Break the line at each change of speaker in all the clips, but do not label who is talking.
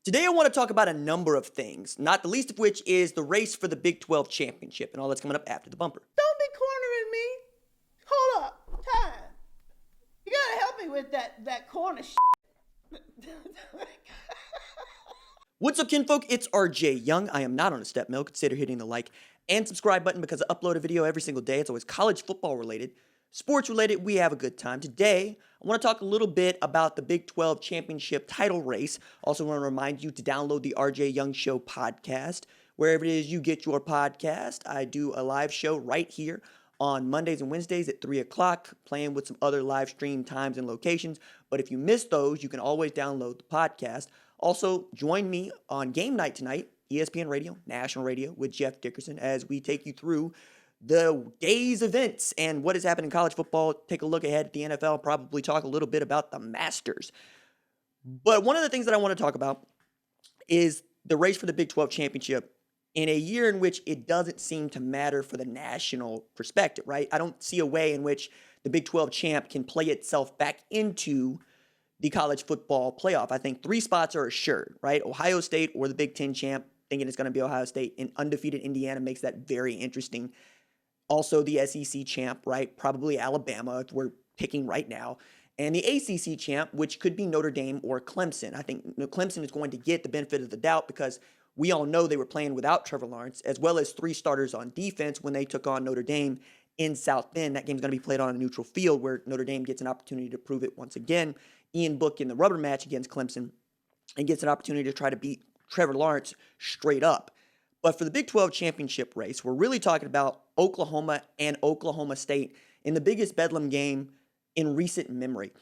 Today I want to talk about a number of things, not the least of which is the race for the Big 12 championship and all that's coming up after the bumper.
Don't be cornering me. Hold up. Time. You gotta help me with that corner shit.
What's up, kinfolk? It's RJ Young. I am not on a step mill. Consider hitting the like and subscribe button because I upload a video every single day. It's always college football related, sports related. We have a good time. Today, I want to talk a little bit about the Big 12 championship title race. Also want to remind you to download the RJ Young Show podcast. Wherever it is you get your podcast, I do a live show right here on Mondays and Wednesdays at 3 o'clock, playing with some other live stream times and locations. But if you miss those, you can always download the podcast. Also, join me on game night tonight, ESPN Radio, national radio, with Jeff Dickerson, as we take you through the day's events and what has happened in college football. Take a look ahead at the NFL, probably talk a little bit about the Masters. But one of the things that I want to talk about is the race for the Big 12 championship in a year in which it doesn't seem to matter for the national perspective, right? I don't see a way in which the Big 12 champ can play itself back into the college football playoff. I think 3 spots are assured, right? Ohio State or the Big 10 champ, thinking it's going to be Ohio State, and undefeated Indiana makes that very interesting. Also the SEC champ, right? Probably Alabama, if we're picking right now. And the ACC champ, which could be Notre Dame or Clemson. I think Clemson is going to get the benefit of the doubt because we all know they were playing without Trevor Lawrence, as well as 3 starters on defense when they took on Notre Dame in South Bend. That game's going to be played on a neutral field where Notre Dame gets an opportunity to prove it once again. Ian Book in the rubber match against Clemson and gets an opportunity to try to beat Trevor Lawrence straight up. But for the Big 12 championship race, we're really talking about Oklahoma and Oklahoma State in the biggest bedlam game in recent memory.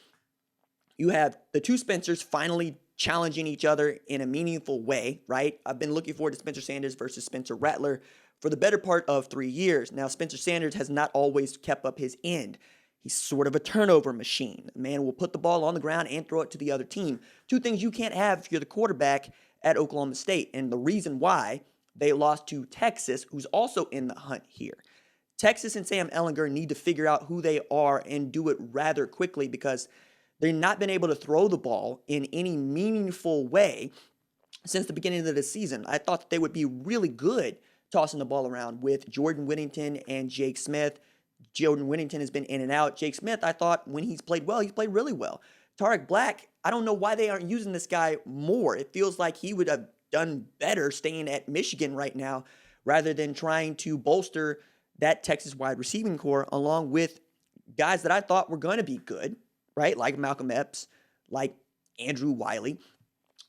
You have the two Spencers finally challenging each other in a meaningful way, right? I've been looking forward to Spencer Sanders versus Spencer Rattler for the better part of 3 years. Now, Spencer Sanders has not always kept up his end. He's sort of a turnover machine. The man will put the ball on the ground and throw it to the other team. 2 things you can't have if you're the quarterback at Oklahoma State. And the reason why they lost to Texas, who's also in the hunt here. Texas and Sam Ehlinger need to figure out who they are and do it rather quickly because they've not been able to throw the ball in any meaningful way since the beginning of the season. I thought that they would be really good tossing the ball around with Jordan Whittington and Jake Smith. Jordan Whittington has been in and out. Jake Smith, I thought when he's played well, he's played really well. Tarek Black, I don't know why they aren't using this guy more. It feels like he would have done better staying at Michigan right now rather than trying to bolster that Texas wide receiving core along with guys that I thought were going to be good, right? Like Malcolm Epps, like Andrew Wiley,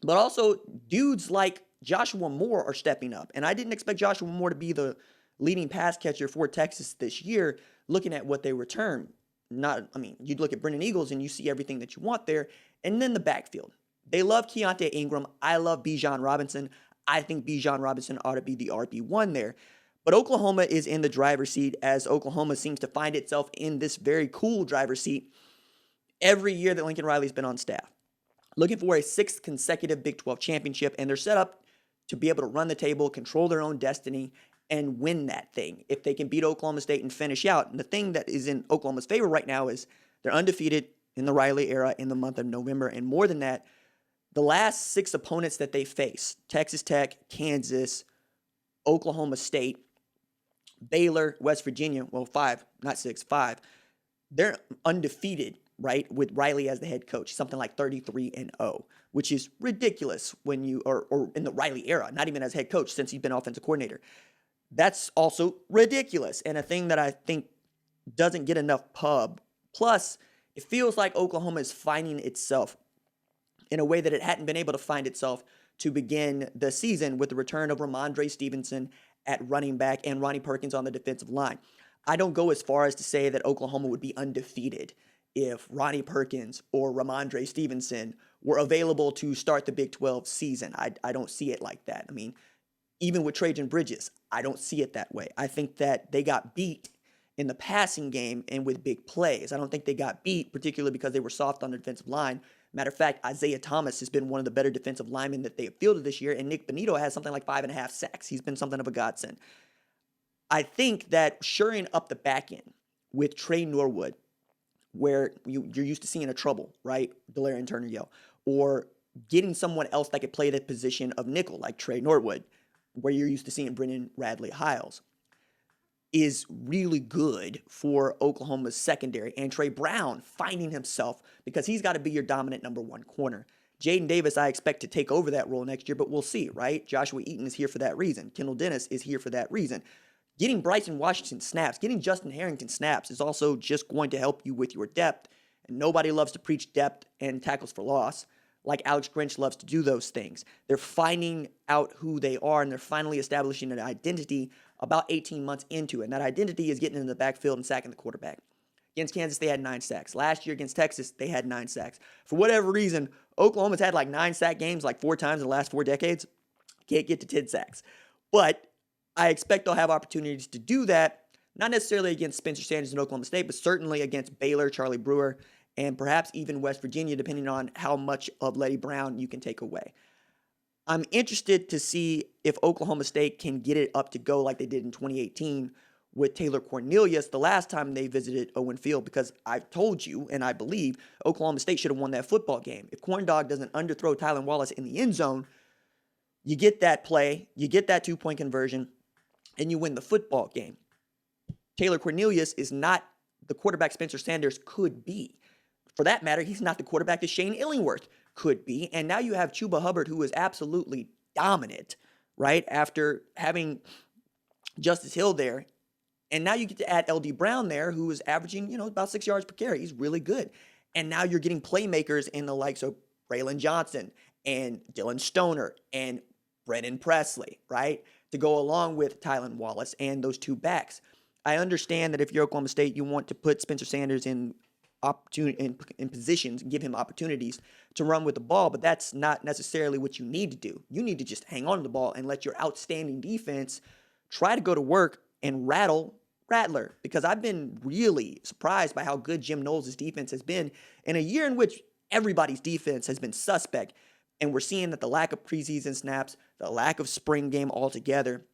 but also dudes like Joshua Moore are stepping up. And I didn't expect Joshua Moore to be the leading pass catcher for Texas this year, looking at what they return. You'd look at Brennan Eagles and you see everything that you want there. And then the backfield. They love Keontae Ingram. I love Bijan Robinson. I think Bijan Robinson ought to be the RB1 there. But Oklahoma is in the driver's seat as Oklahoma seems to find itself in this very cool driver's seat every year that Lincoln Riley's been on staff. Looking for a 6th consecutive Big 12 championship, and they're set up to be able to run the table, control their own destiny, and win that thing if they can beat Oklahoma State and finish out. And the thing that is in Oklahoma's favor right now is they're undefeated in the Riley era in the month of November. And more than that, the last 6 opponents that they face, Texas Tech, Kansas, Oklahoma State, Baylor, West Virginia, 5, not 6, 5, they're undefeated, right, with Riley as the head coach, something like 33-0, which is ridiculous when you or in the Riley era, not even as head coach since he's been offensive coordinator. That's also ridiculous and a thing that I think doesn't get enough pub. Plus, it feels like Oklahoma is finding itself in a way that it hadn't been able to find itself to begin the season with the return of Ramondre Stevenson at running back and Ronnie Perkins on the defensive line. I don't go as far as to say that Oklahoma would be undefeated if Ronnie Perkins or Ramondre Stevenson were available to start the Big 12 season. I don't see it like that. I mean, even with Trajan Bridges, I don't see it that way. I think that they got beat in the passing game and with big plays. I don't think they got beat, particularly because they were soft on the defensive line. Matter of fact, Isaiah Thomas has been one of the better defensive linemen that they have fielded this year, and Nick Benito has something like 5.5 sacks. He's been something of a godsend. I think that shoring up the back end with Trey Norwood, where you're used to seeing a trouble, right? Delarian Turner-Yell, or getting someone else that could play the position of nickel, like Trey Norwood, where you're used to seeing Brendan Radley-Hiles, is really good for Oklahoma's secondary. And Trey Brown finding himself, because he's got to be your dominant number one corner. Jaden Davis, I expect to take over that role next year, but we'll see, right? Joshua Eaton is here for that reason. Kendall Dennis is here for that reason. Getting Bryson Washington snaps, getting Justin Harrington snaps is also just going to help you with your depth. And nobody loves to preach depth and tackles for loss like Alex Grinch loves to do those things. They're finding out who they are, and they're finally establishing an identity about 18 months into it. And that identity is getting in the backfield and sacking the quarterback. Against Kansas, they had 9 sacks. Last year against Texas, they had 9 sacks. For whatever reason, Oklahoma's had like 9 sack games like 4 times in the last 4 decades. Can't get to 10 sacks. But I expect they'll have opportunities to do that, not necessarily against Spencer Sanders and Oklahoma State, but certainly against Baylor, Charlie Brewer, and perhaps even West Virginia, depending on how much of Letty Brown you can take away. I'm interested to see if Oklahoma State can get it up to go like they did in 2018 with Taylor Cornelius the last time they visited Owen Field, because I've told you, and I believe, Oklahoma State should have won that football game. If Corndog doesn't underthrow Tylan Wallace in the end zone, you get that play, you get that 2-point conversion, and you win the football game. Taylor Cornelius is not the quarterback Spencer Sanders could be. For that matter, he's not the quarterback that Shane Illingworth could be. And now you have Chuba Hubbard, who is absolutely dominant, right, after having Justice Hill there. And now you get to add L.D. Brown there, who is averaging, about 6 yards per carry. He's really good. And now you're getting playmakers in the likes of Braylon Johnson and Dylan Stoner and Brennan Presley, right, to go along with Tylan Wallace and those 2 backs. I understand that if you're Oklahoma State, you want to put Spencer Sanders in positions and give him opportunities to run with the ball, but that's not necessarily what you need to do. You need to just hang on to the ball and let your outstanding defense try to go to work and rattle Rattler, because I've been really surprised by how good Jim Knowles' defense has been in a year in which everybody's defense has been suspect, and we're seeing that the lack of preseason snaps, the lack of spring game altogether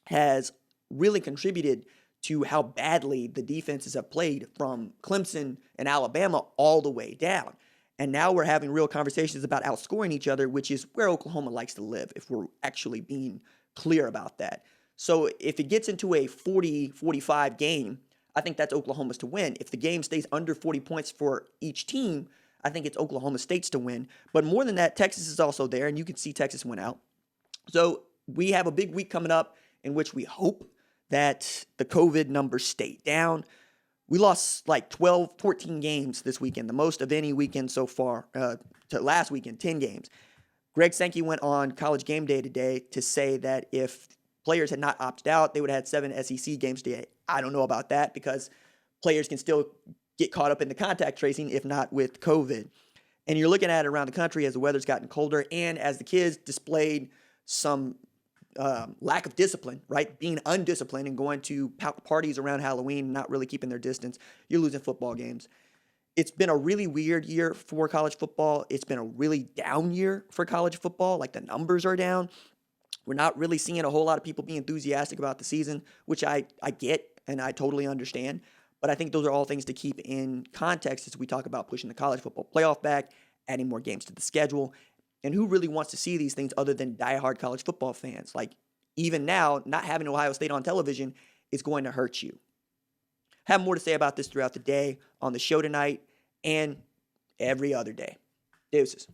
has really contributed to how badly the defenses have played from Clemson and Alabama all the way down. And now we're having real conversations about outscoring each other, which is where Oklahoma likes to live, if we're actually being clear about that. So if it gets into a 40-45 game, I think that's Oklahoma's to win. If the game stays under 40 points for each team, I think it's Oklahoma State's to win. But more than that, Texas is also there, and you can see Texas win out. So we have a big week coming up in which we hope that the COVID numbers stay down. We lost like 12, 14 games this weekend, the most of any weekend so far, to last weekend, 10 games. Greg Sankey went on College Game Day today to say that if players had not opted out, they would have had 7 SEC games today. I don't know about that, because players can still get caught up in the contact tracing, if not with COVID. And you're looking at it around the country as the weather's gotten colder and as the kids displayed some lack of discipline, right? Being undisciplined and going to parties around Halloween, not really keeping their distance. You're losing football games. It's been a really weird year for college football. It's been a really down year for college football. Like, the numbers are down. We're not really seeing a whole lot of people be enthusiastic about the season, which I get and I totally understand. But I think those are all things to keep in context as we talk about pushing the college football playoff back, adding more games to the schedule. And who really wants to see these things other than diehard college football fans? Like, even now, not having Ohio State on television is going to hurt you. Have more to say about this throughout the day on the show tonight and every other day. Deuces.